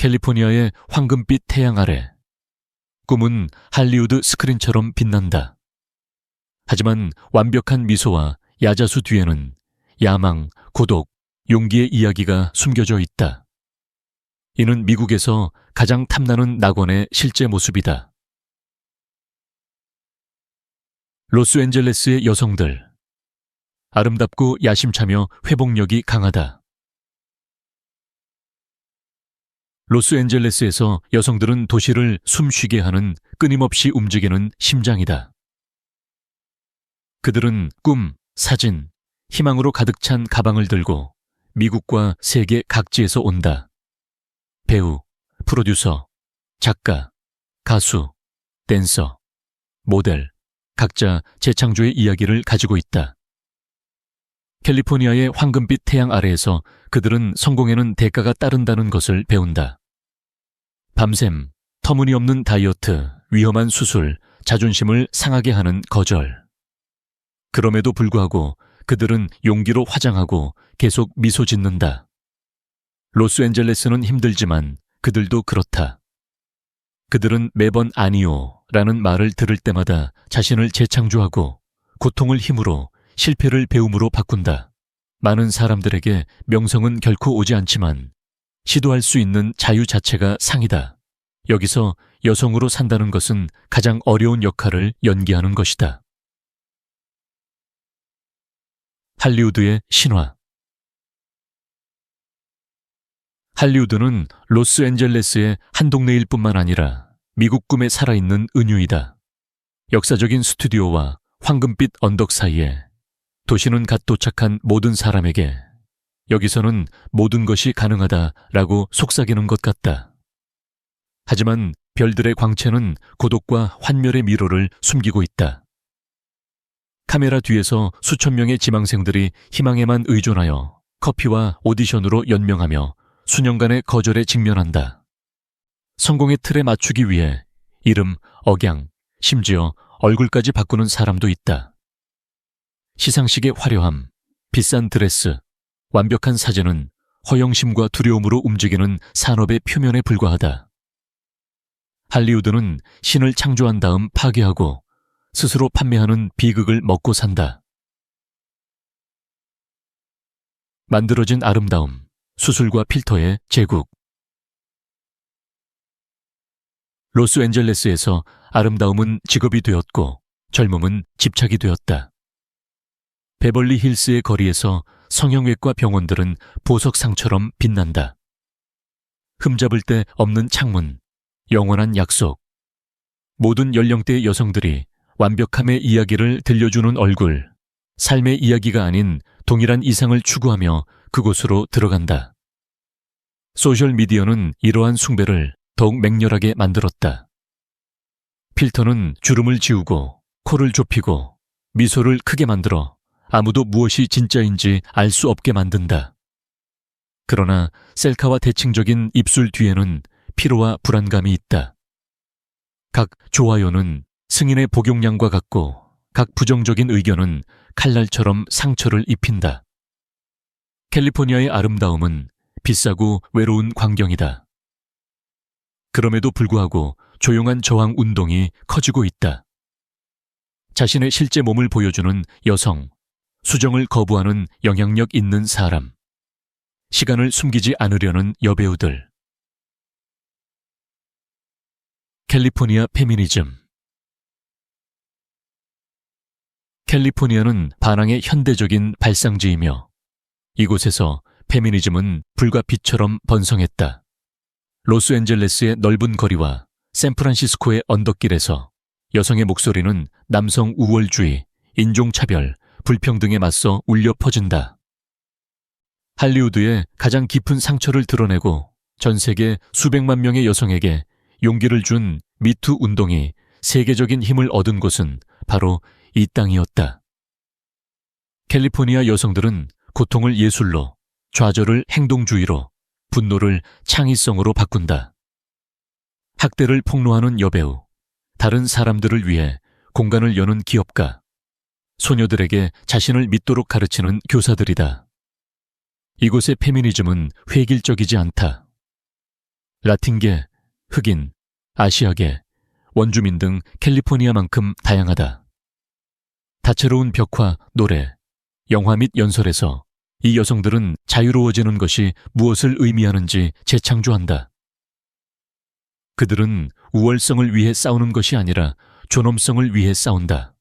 캘리포니아의 황금빛 태양 아래 꿈은 할리우드 스크린처럼 빛난다. 하지만 완벽한 미소와 야자수 뒤에는 야망, 고독, 용기의 이야기가 숨겨져 있다. 이는 미국에서 가장 탐나는 낙원의 실제 모습이다. 로스앤젤레스의 여성들. 아름답고 야심차며 회복력이 강하다. 로스앤젤레스에서 여성들은 도시를 숨쉬게 하는 끊임없이 움직이는 심장이다. 그들은 꿈, 사진, 희망으로 가득 찬 가방을 들고 미국과 세계 각지에서 온다. 배우, 프로듀서, 작가, 가수, 댄서, 모델, 각자 재창조의 이야기를 가지고 있다. 캘리포니아의 황금빛 태양 아래에서 그들은 성공에는 대가가 따른다는 것을 배운다. 밤샘, 터무니없는 다이어트, 위험한 수술, 자존심을 상하게 하는 거절. 그럼에도 불구하고 그들은 용기로 화장하고 계속 미소 짓는다. 로스앤젤레스는 힘들지만 그들도 그렇다. 그들은 매번 아니요 라는 말을 들을 때마다 자신을 재창조하고 고통을 힘으로 실패를 배움으로 바꾼다. 많은 사람들에게 명성은 결코 오지 않지만 시도할 수 있는 자유 자체가 상이다. 여기서 여성으로 산다는 것은 가장 어려운 역할을 연기하는 것이다. 할리우드의 신화. 할리우드는 로스앤젤레스의 한 동네일 뿐만 아니라 미국 꿈에 살아있는 은유이다. 역사적인 스튜디오와 황금빛 언덕 사이에 도시는 갓 도착한 모든 사람에게 여기서는 모든 것이 가능하다라고 속삭이는 것 같다. 하지만 별들의 광채는 고독과 환멸의 미로를 숨기고 있다. 카메라 뒤에서 수천 명의 지망생들이 희망에만 의존하여 커피와 오디션으로 연명하며 수년간의 거절에 직면한다. 성공의 틀에 맞추기 위해 이름, 억양, 심지어 얼굴까지 바꾸는 사람도 있다. 시상식의 화려함, 비싼 드레스, 완벽한 사진은 허영심과 두려움으로 움직이는 산업의 표면에 불과하다. 할리우드는 신을 창조한 다음 파괴하고 스스로 판매하는 비극을 먹고 산다. 만들어진 아름다움, 수술과 필터의 제국. 로스앤젤레스에서 아름다움은 직업이 되었고 젊음은 집착이 되었다. 베벌리 힐스의 거리에서 성형외과 병원들은 보석상처럼 빛난다. 흠잡을 데 없는 창문, 영원한 약속. 모든 연령대의 여성들이 완벽함의 이야기를 들려주는 얼굴, 삶의 이야기가 아닌 동일한 이상을 추구하며 그곳으로 들어간다. 소셜미디어는 이러한 숭배를 더욱 맹렬하게 만들었다. 필터는 주름을 지우고 코를 좁히고 미소를 크게 만들어 아무도 무엇이 진짜인지 알 수 없게 만든다. 그러나 셀카와 대칭적인 입술 뒤에는 피로와 불안감이 있다. 각 좋아요는 승인의 복용량과 같고 각 부정적인 의견은 칼날처럼 상처를 입힌다. 캘리포니아의 아름다움은 비싸고 외로운 광경이다. 그럼에도 불구하고 조용한 저항 운동이 커지고 있다. 자신의 실제 몸을 보여주는 여성, 수정을 거부하는 영향력 있는 사람, 시간을 숨기지 않으려는 여배우들. 캘리포니아 페미니즘. 캘리포니아는 반항의 현대적인 발상지이며 이곳에서 페미니즘은 불과 빛처럼 번성했다. 로스앤젤레스의 넓은 거리와 샌프란시스코의 언덕길에서 여성의 목소리는 남성 우월주의, 인종차별, 불평등에 맞서 울려 퍼진다. 할리우드의 가장 깊은 상처를 드러내고 전 세계 수백만 명의 여성에게 용기를 준 미투 운동이 세계적인 힘을 얻은 곳은 바로 이 땅이었다. 캘리포니아 여성들은 고통을 예술로, 좌절을 행동주의로, 분노를 창의성으로 바꾼다. 학대를 폭로하는 여배우, 다른 사람들을 위해 공간을 여는 기업가, 소녀들에게 자신을 믿도록 가르치는 교사들이다. 이곳의 페미니즘은 획일적이지 않다. 라틴계, 흑인, 아시아계, 원주민 등 캘리포니아만큼 다양하다. 다채로운 벽화, 노래, 영화 및 연설에서 이 여성들은 자유로워지는 것이 무엇을 의미하는지 재창조한다. 그들은 우월성을 위해 싸우는 것이 아니라 존엄성을 위해 싸운다.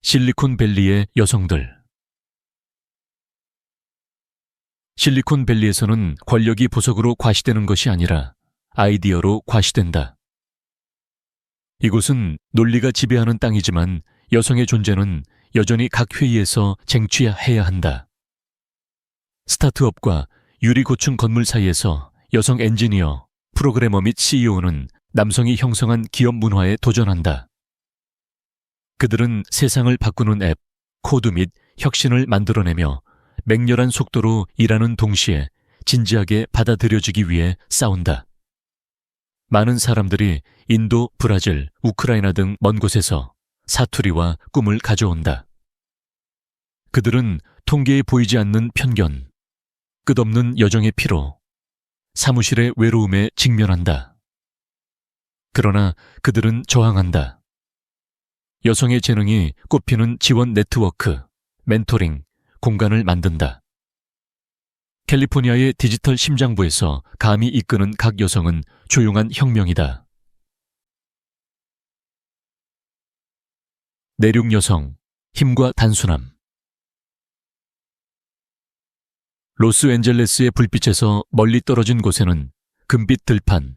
실리콘밸리의 여성들. 실리콘밸리에서는 권력이 보석으로 과시되는 것이 아니라 아이디어로 과시된다. 이곳은 논리가 지배하는 땅이지만 여성의 존재는 여전히 각 회의에서 쟁취해야 한다. 스타트업과 유리고층 건물 사이에서 여성 엔지니어, 프로그래머 및 CEO는 남성이 형성한 기업 문화에 도전한다. 그들은 세상을 바꾸는 앱, 코드 및 혁신을 만들어내며 맹렬한 속도로 일하는 동시에 진지하게 받아들여지기 위해 싸운다. 많은 사람들이 인도, 브라질, 우크라이나 등 먼 곳에서 사투리와 꿈을 가져온다. 그들은 통계에 보이지 않는 편견, 끝없는 여정의 피로, 사무실의 외로움에 직면한다. 그러나 그들은 저항한다. 여성의 재능이 꽃피는 지원 네트워크, 멘토링, 공간을 만든다. 캘리포니아의 디지털 심장부에서 감히 이끄는 각 여성은 조용한 혁명이다. 내륙 여성, 힘과 단순함. 로스앤젤레스의 불빛에서 멀리 떨어진 곳에는 금빛 들판,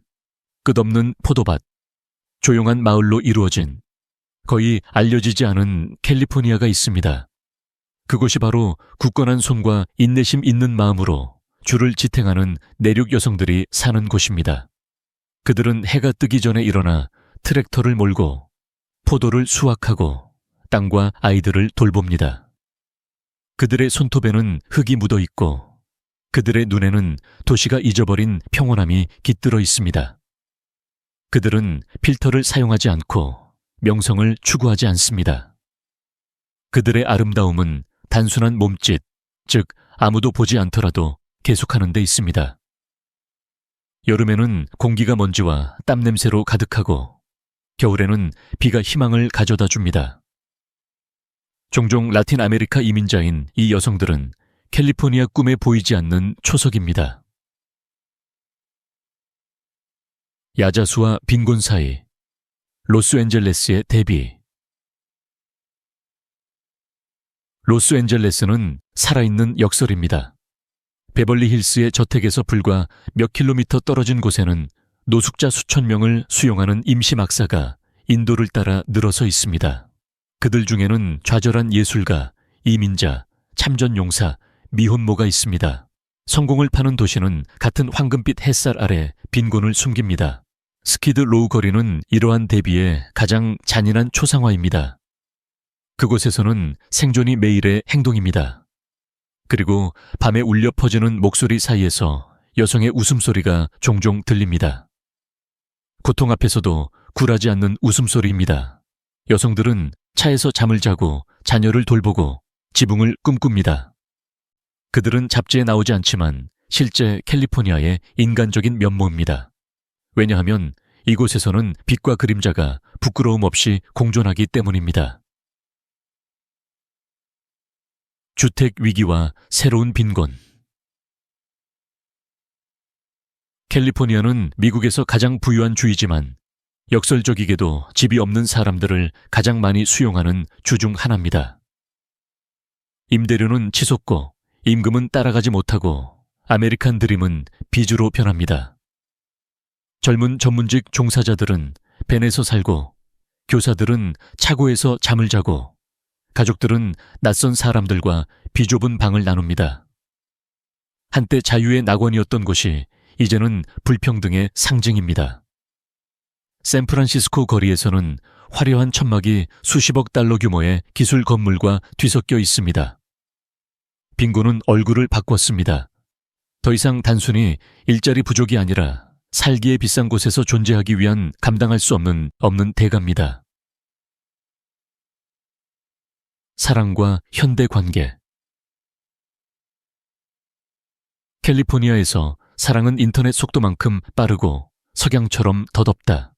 끝없는 포도밭, 조용한 마을로 이루어진 거의 알려지지 않은 캘리포니아가 있습니다. 그곳이 바로 굳건한 손과 인내심 있는 마음으로 줄을 지탱하는 내륙 여성들이 사는 곳입니다. 그들은 해가 뜨기 전에 일어나 트랙터를 몰고 포도를 수확하고 땅과 아이들을 돌봅니다. 그들의 손톱에는 흙이 묻어 있고 그들의 눈에는 도시가 잊어버린 평온함이 깃들어 있습니다. 그들은 필터를 사용하지 않고 명성을 추구하지 않습니다. 그들의 아름다움은 단순한 몸짓, 즉 아무도 보지 않더라도 계속하는 데 있습니다. 여름에는 공기가 먼지와 땀 냄새로 가득하고 겨울에는 비가 희망을 가져다 줍니다. 종종 라틴 아메리카 이민자인 이 여성들은 캘리포니아 꿈에 보이지 않는 초석입니다. 야자수와 빈곤 사이, 로스앤젤레스의 대비. 로스앤젤레스는 살아있는 역설입니다. 베벌리 힐스의 저택에서 불과 몇 킬로미터 떨어진 곳에는 노숙자 수천 명을 수용하는 임시막사가 인도를 따라 늘어서 있습니다. 그들 중에는 좌절한 예술가, 이민자, 참전용사, 미혼모가 있습니다. 성공을 파는 도시는 같은 황금빛 햇살 아래 빈곤을 숨깁니다. 스키드 로우 거리는 이러한 대비의 가장 잔인한 초상화입니다. 그곳에서는 생존이 매일의 행동입니다. 그리고 밤에 울려 퍼지는 목소리 사이에서 여성의 웃음소리가 종종 들립니다. 고통 앞에서도 굴하지 않는 웃음소리입니다. 여성들은 차에서 잠을 자고 자녀를 돌보고 지붕을 꿈꿉니다. 그들은 잡지에 나오지 않지만 실제 캘리포니아의 인간적인 면모입니다. 왜냐하면 이곳에서는 빛과 그림자가 부끄러움 없이 공존하기 때문입니다. 주택 위기와 새로운 빈곤. 캘리포니아는 미국에서 가장 부유한 주이지만 역설적이게도 집이 없는 사람들을 가장 많이 수용하는 주 중 하나입니다. 임대료는 치솟고 임금은 따라가지 못하고 아메리칸 드림은 비주로 변합니다. 젊은 전문직 종사자들은 벤에서 살고 교사들은 차고에서 잠을 자고 가족들은 낯선 사람들과 비좁은 방을 나눕니다. 한때 자유의 낙원이었던 곳이 이제는 불평등의 상징입니다. 샌프란시스코 거리에서는 화려한 천막이 수십억 달러 규모의 기술 건물과 뒤섞여 있습니다. 빈곤은 얼굴을 바꿨습니다. 더 이상 단순히 일자리 부족이 아니라 살기에 비싼 곳에서 존재하기 위한 감당할 수 없는 대가입니다. 사랑과 현대 관계. 캘리포니아에서 사랑은 인터넷 속도만큼 빠르고 석양처럼 덧없다.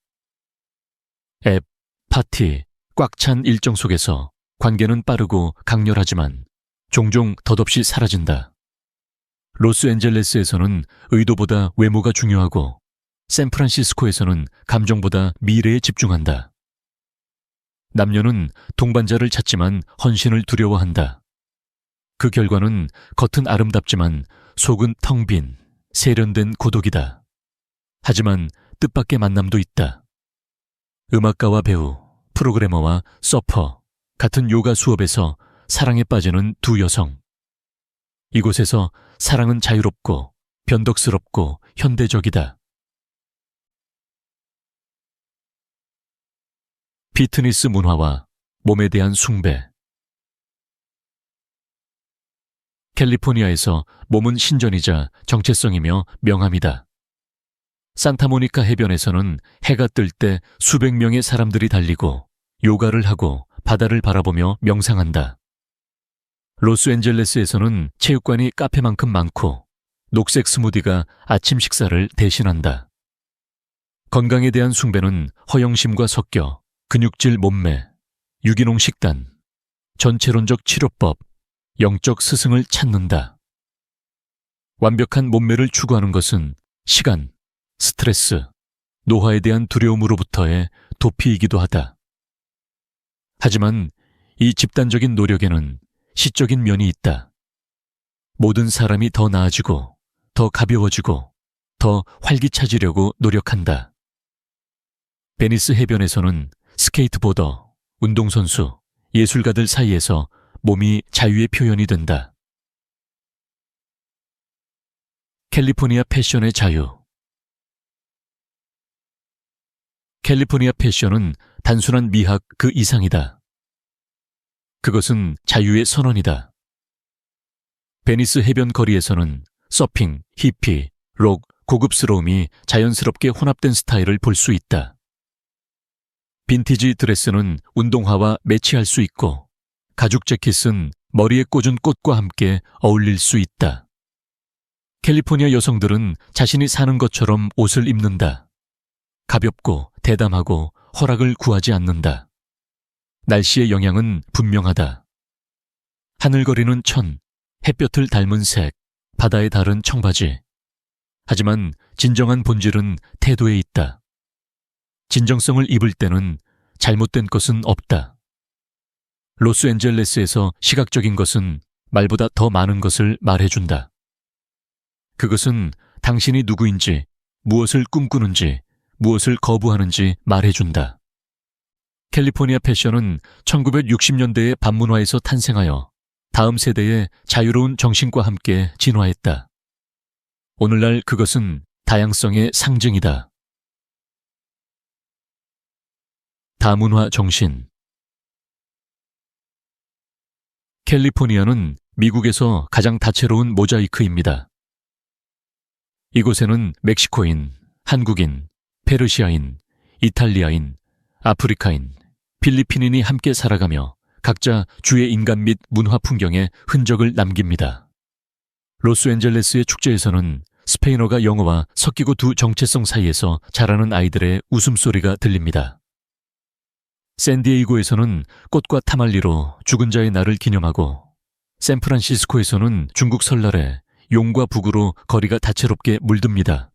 앱, 파티, 꽉 찬 일정 속에서 관계는 빠르고 강렬하지만 종종 덧없이 사라진다. 로스앤젤레스에서는 의도보다 외모가 중요하고 샌프란시스코에서는 감정보다 미래에 집중한다. 남녀는 동반자를 찾지만 헌신을 두려워한다. 그 결과는 겉은 아름답지만 속은 텅 빈, 세련된 고독이다. 하지만 뜻밖의 만남도 있다. 음악가와 배우, 프로그래머와 서퍼, 같은 요가 수업에서 사랑에 빠지는 두 여성. 이곳에서 사랑은 자유롭고 변덕스럽고 현대적이다. 피트니스 문화와 몸에 대한 숭배. 캘리포니아에서 몸은 신전이자 정체성이며 명함이다. 산타모니카 해변에서는 해가 뜰 때 수백 명의 사람들이 달리고 요가를 하고 바다를 바라보며 명상한다. 로스앤젤레스에서는 체육관이 카페만큼 많고 녹색 스무디가 아침 식사를 대신한다. 건강에 대한 숭배는 허영심과 섞여 근육질 몸매, 유기농 식단, 전체론적 치료법, 영적 스승을 찾는다. 완벽한 몸매를 추구하는 것은 시간, 스트레스, 노화에 대한 두려움으로부터의 도피이기도 하다. 하지만 이 집단적인 노력에는 시적인 면이 있다. 모든 사람이 더 나아지고, 더 가벼워지고, 더 활기차지려고 노력한다. 베니스 해변에서는 스케이트보더, 운동선수, 예술가들 사이에서 몸이 자유의 표현이 된다. 캘리포니아 패션의 자유. 캘리포니아 패션은 단순한 미학 그 이상이다. 그것은 자유의 선언이다. 베니스 해변 거리에서는 서핑, 히피, 록, 고급스러움이 자연스럽게 혼합된 스타일을 볼 수 있다. 빈티지 드레스는 운동화와 매치할 수 있고 가죽 재킷은 머리에 꽂은 꽃과 함께 어울릴 수 있다. 캘리포니아 여성들은 자신이 사는 것처럼 옷을 입는다. 가볍고 대담하고 허락을 구하지 않는다. 날씨의 영향은 분명하다. 하늘거리는 천, 햇볕을 닮은 색, 바다에 다른 청바지. 하지만 진정한 본질은 태도에 있다. 진정성을 입을 때는 잘못된 것은 없다. 로스앤젤레스에서 시각적인 것은 말보다 더 많은 것을 말해준다. 그것은 당신이 누구인지, 무엇을 꿈꾸는지, 무엇을 거부하는지 말해준다. 캘리포니아 패션은 1960년대의 반문화에서 탄생하여 다음 세대의 자유로운 정신과 함께 진화했다. 오늘날 그것은 다양성의 상징이다. 다문화 정신. 캘리포니아는 미국에서 가장 다채로운 모자이크입니다. 이곳에는 멕시코인, 한국인, 페르시아인, 이탈리아인, 아프리카인, 필리핀인이 함께 살아가며 각자 주의 인간 및 문화 풍경에 흔적을 남깁니다. 로스앤젤레스의 축제에서는 스페인어가 영어와 섞이고 두 정체성 사이에서 자라는 아이들의 웃음소리가 들립니다. 샌디에이고에서는 꽃과 타말리로 죽은 자의 날을 기념하고 샌프란시스코에서는 중국 설날에 용과 북으로 거리가 다채롭게 물듭니다.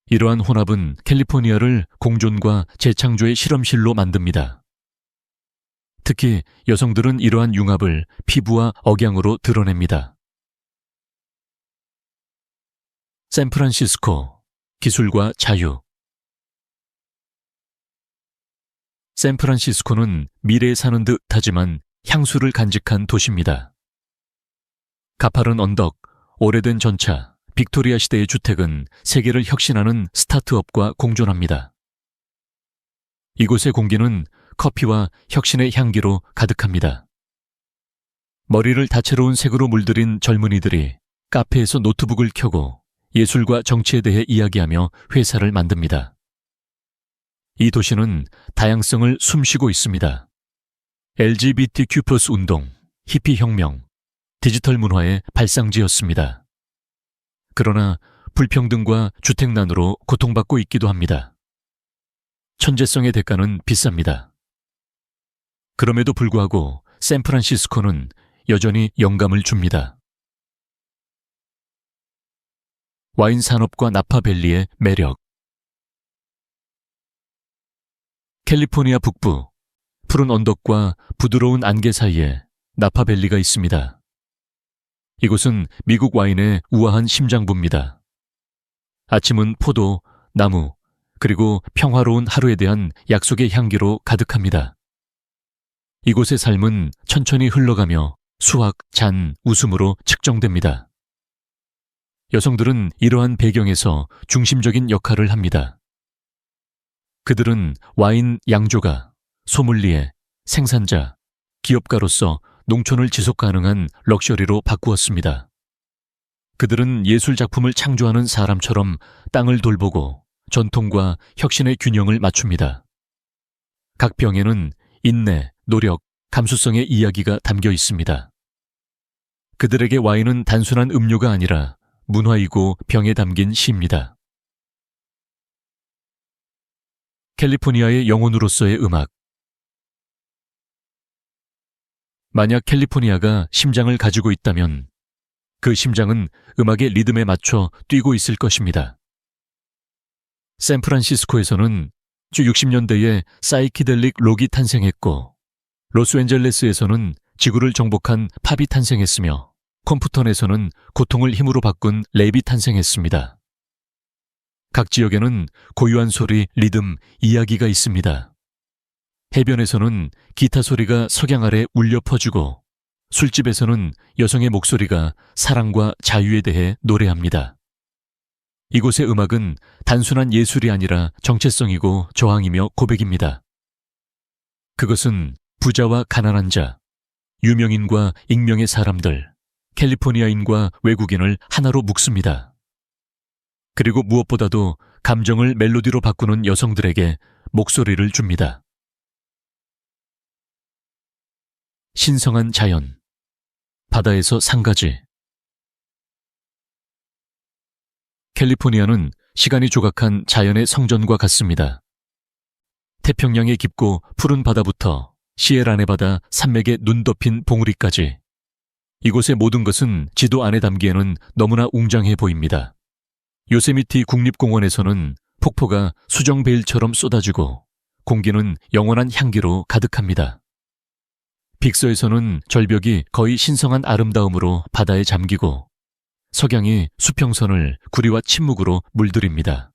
이러한 혼합은 캘리포니아를 공존과 재창조의 실험실로 만듭니다. 특히 여성들은 이러한 융합을 피부와 억양으로 드러냅니다. 샌프란시스코, 기술과 자유. 샌프란시스코는 미래에 사는 듯 하지만 향수를 간직한 도시입니다. 가파른 언덕, 오래된 전차, 빅토리아 시대의 주택은 세계를 혁신하는 스타트업과 공존합니다. 이곳의 공기는 커피와 혁신의 향기로 가득합니다. 머리를 다채로운 색으로 물들인 젊은이들이 카페에서 노트북을 켜고 예술과 정치에 대해 이야기하며 회사를 만듭니다. 이 도시는 다양성을 숨쉬고 있습니다. LGBTQ+ 운동, 히피 혁명, 디지털 문화의 발상지였습니다. 그러나 불평등과 주택난으로 고통받고 있기도 합니다. 천재성의 대가는 비쌉니다. 그럼에도 불구하고 샌프란시스코는 여전히 영감을 줍니다. 와인 산업과 나파밸리의 매력. 캘리포니아 북부, 푸른 언덕과 부드러운 안개 사이에 나파밸리가 있습니다. 이곳은 미국 와인의 우아한 심장부입니다. 아침은 포도, 나무, 그리고 평화로운 하루에 대한 약속의 향기로 가득합니다. 이곳의 삶은 천천히 흘러가며 수확, 잔, 웃음으로 측정됩니다. 여성들은 이러한 배경에서 중심적인 역할을 합니다. 그들은 와인 양조가, 소믈리에, 생산자, 기업가로서 농촌을 지속 가능한 럭셔리로 바꾸었습니다. 그들은 예술 작품을 창조하는 사람처럼 땅을 돌보고 전통과 혁신의 균형을 맞춥니다. 각 병에는 인내, 노력, 감수성의 이야기가 담겨 있습니다. 그들에게 와인은 단순한 음료가 아니라 문화이고 병에 담긴 시입니다. 캘리포니아의 영혼으로서의 음악. 만약 캘리포니아가 심장을 가지고 있다면 그 심장은 음악의 리듬에 맞춰 뛰고 있을 것입니다. 샌프란시스코에서는 주 60년대에 사이키델릭 록이 탄생했고 로스앤젤레스에서는 지구를 정복한 팝이 탄생했으며 컴프턴에서는 고통을 힘으로 바꾼 랩이 탄생했습니다. 각 지역에는 고유한 소리, 리듬, 이야기가 있습니다. 해변에서는 기타 소리가 석양 아래 울려 퍼지고 술집에서는 여성의 목소리가 사랑과 자유에 대해 노래합니다. 이곳의 음악은 단순한 예술이 아니라 정체성이고 저항이며 고백입니다. 그것은 부자와 가난한 자, 유명인과 익명의 사람들, 캘리포니아인과 외국인을 하나로 묶습니다. 그리고 무엇보다도 감정을 멜로디로 바꾸는 여성들에게 목소리를 줍니다. 신성한 자연, 바다에서 상가지. 캘리포니아는 시간이 조각한 자연의 성전과 같습니다. 태평양의 깊고 푸른 바다부터 시에라네바다 산맥에 눈 덮인 봉우리까지 이곳의 모든 것은 지도 안에 담기에는 너무나 웅장해 보입니다. 요세미티 국립공원에서는 폭포가 수정 베일처럼 쏟아지고 공기는 영원한 향기로 가득합니다. 빅서에서는 절벽이 거의 신성한 아름다움으로 바다에 잠기고 석양이 수평선을 구리와 침묵으로 물들입니다.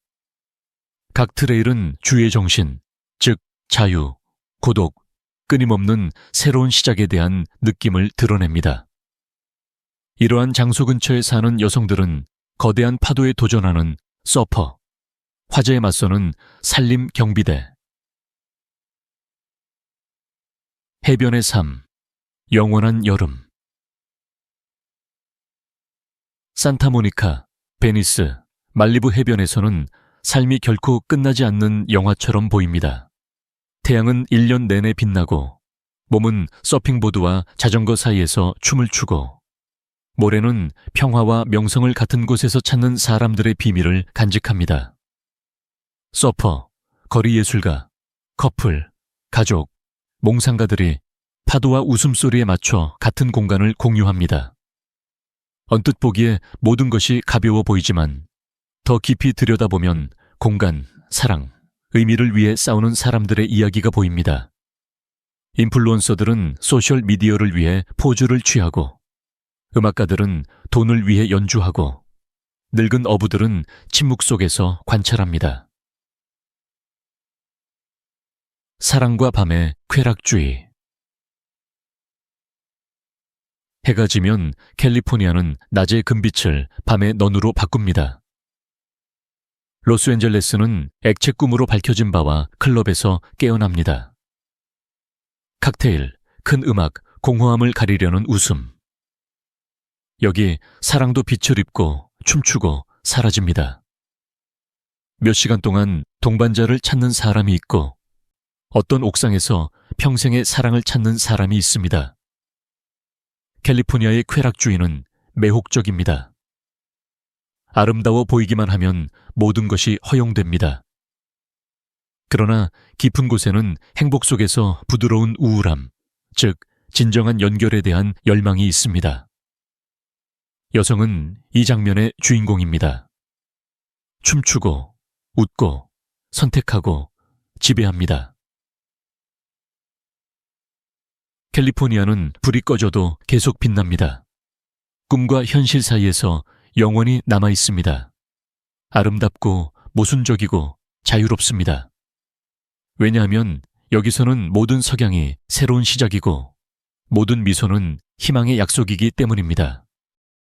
각 트레일은 주의 정신, 즉 자유, 고독, 끊임없는 새로운 시작에 대한 느낌을 드러냅니다. 이러한 장소 근처에 사는 여성들은 거대한 파도에 도전하는 서퍼, 화재에 맞서는 산림 경비대, 해변의 삶, 영원한 여름. 산타모니카, 베니스, 말리부 해변에서는 삶이 결코 끝나지 않는 영화처럼 보입니다. 태양은 1년 내내 빛나고 몸은 서핑보드와 자전거 사이에서 춤을 추고 모래는 평화와 명성을 같은 곳에서 찾는 사람들의 비밀을 간직합니다. 서퍼, 거리 예술가, 커플, 가족, 몽상가들이 파도와 웃음소리에 맞춰 같은 공간을 공유합니다. 언뜻 보기에 모든 것이 가벼워 보이지만 더 깊이 들여다보면 공간, 사랑, 의미를 위해 싸우는 사람들의 이야기가 보입니다. 인플루언서들은 소셜 미디어를 위해 포즈를 취하고 음악가들은 돈을 위해 연주하고 늙은 어부들은 침묵 속에서 관찰합니다. 사랑과 밤의 쾌락주의. 해가 지면 캘리포니아는 낮의 금빛을 밤의 넌으로 바꿉니다. 로스앤젤레스는 액체 꿈으로 밝혀진 바와 클럽에서 깨어납니다. 칵테일, 큰 음악, 공허함을 가리려는 웃음. 여기 사랑도 빛을 입고 춤추고 사라집니다. 몇 시간 동안 동반자를 찾는 사람이 있고 어떤 옥상에서 평생의 사랑을 찾는 사람이 있습니다. 캘리포니아의 쾌락주의는 매혹적입니다. 아름다워 보이기만 하면 모든 것이 허용됩니다. 그러나 깊은 곳에는 행복 속에서 부드러운 우울함, 즉 진정한 연결에 대한 열망이 있습니다. 여성은 이 장면의 주인공입니다. 춤추고, 웃고, 선택하고, 지배합니다. 캘리포니아는 불이 꺼져도 계속 빛납니다. 꿈과 현실 사이에서 영원히 남아 있습니다. 아름답고 모순적이고 자유롭습니다. 왜냐하면 여기서는 모든 석양이 새로운 시작이고 모든 미소는 희망의 약속이기 때문입니다.